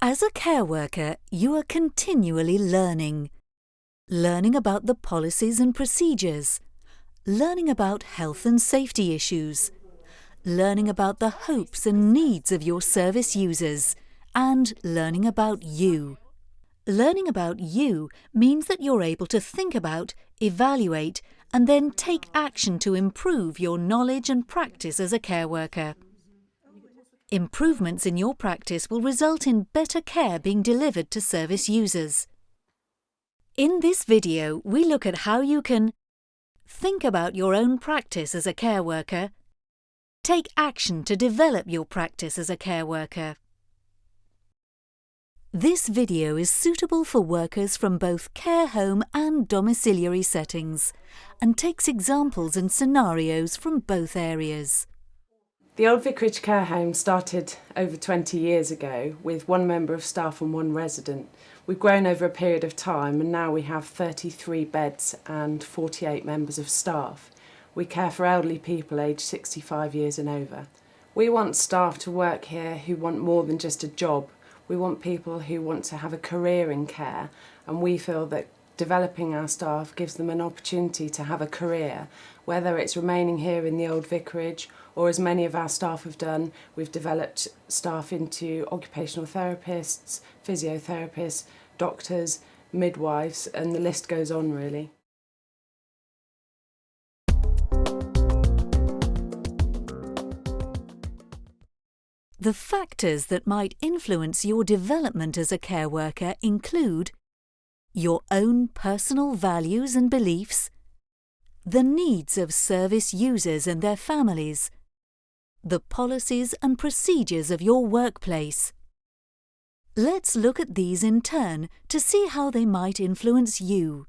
As a care worker, you are continually learning. Learning about the policies and procedures, learning about health and safety issues, learning about the hopes and needs of your service users, and learning about you. Learning about you means that you're able to think about, evaluate, and then take action to improve your knowledge and practice as a care worker. Improvements in your practice will result in better care being delivered to service users. In this video, we look at how you can think about your own practice as a care worker, take action to develop your practice as a care worker. This video is suitable for workers from both care home and domiciliary settings and takes examples and scenarios from both areas. The Old Vicarage Care Home started over 20 years ago with one member of staff and one resident. We've grown over a period of time and now we have 33 beds and 48 members of staff. We care for elderly people aged 65 years and over. We want staff to work here who want more than just a job. We want people who want to have a career in care, and we feel that developing our staff gives them an opportunity to have a career, whether it's remaining here in the Old Vicarage or, as many of our staff have done, we've developed staff into occupational therapists, physiotherapists, doctors, midwives, and the list goes on really. The factors that might influence your development as a care worker include your own personal values and beliefs, the needs of service users and their families, the policies and procedures of your workplace. Let's look at these in turn to see how they might influence you.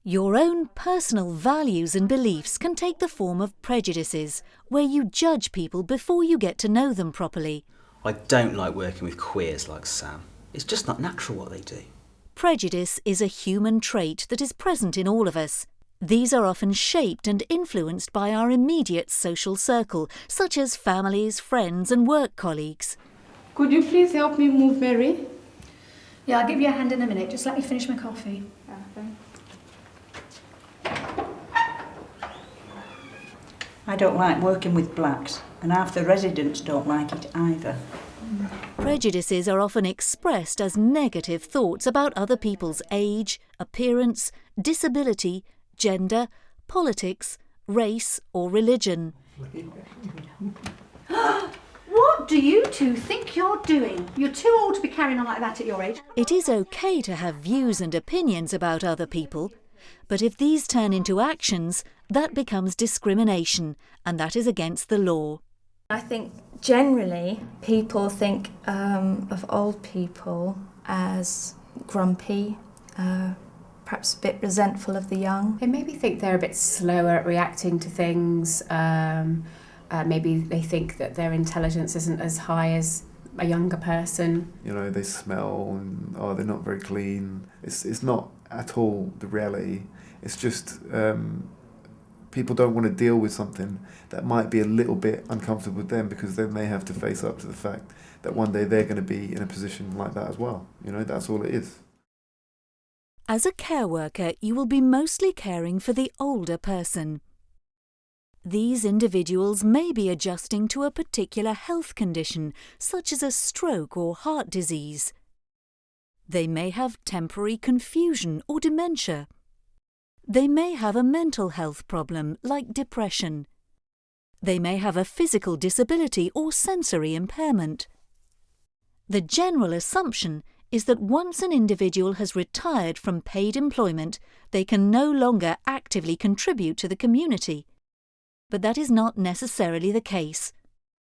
Your own personal values and beliefs can take the form of prejudices, where you judge people before you get to know them properly. I don't like working with queers like Sam. It's just not natural what they do. Prejudice is a human trait that is present in all of us. These are often shaped and influenced by our immediate social circle, such as families, friends and work colleagues. Could you please help me move Mary? Yeah, I'll give you a hand in a minute. Just let me finish my coffee. I don't like working with blacks, and half the residents don't like it either. Prejudices are often expressed as negative thoughts about other people's age, appearance, disability, gender, politics, race or religion. What do you two think you're doing? You're too old to be carrying on like that at your age. It is okay to have views and opinions about other people, but if these turn into actions, that becomes discrimination, and that is against the law. I think generally people think of old people as grumpy, perhaps a bit resentful of the young. They maybe think they're a bit slower at reacting to things. Maybe they think that their intelligence isn't as high as a younger person. You know, they smell and they're not very clean. It's not at all the reality. It's just people don't want to deal with something that might be a little bit uncomfortable with them, because then they have to face up to the fact that one day they're going to be in a position like that as well. You know, that's all it is. As a care worker, you will be mostly caring for the older person. These individuals may be adjusting to a particular health condition, such as a stroke or heart disease. They may have temporary confusion or dementia. They may have a mental health problem like depression. They may have a physical disability or sensory impairment. The general assumption is that once an individual has retired from paid employment, they can no longer actively contribute to the community. But that is not necessarily the case.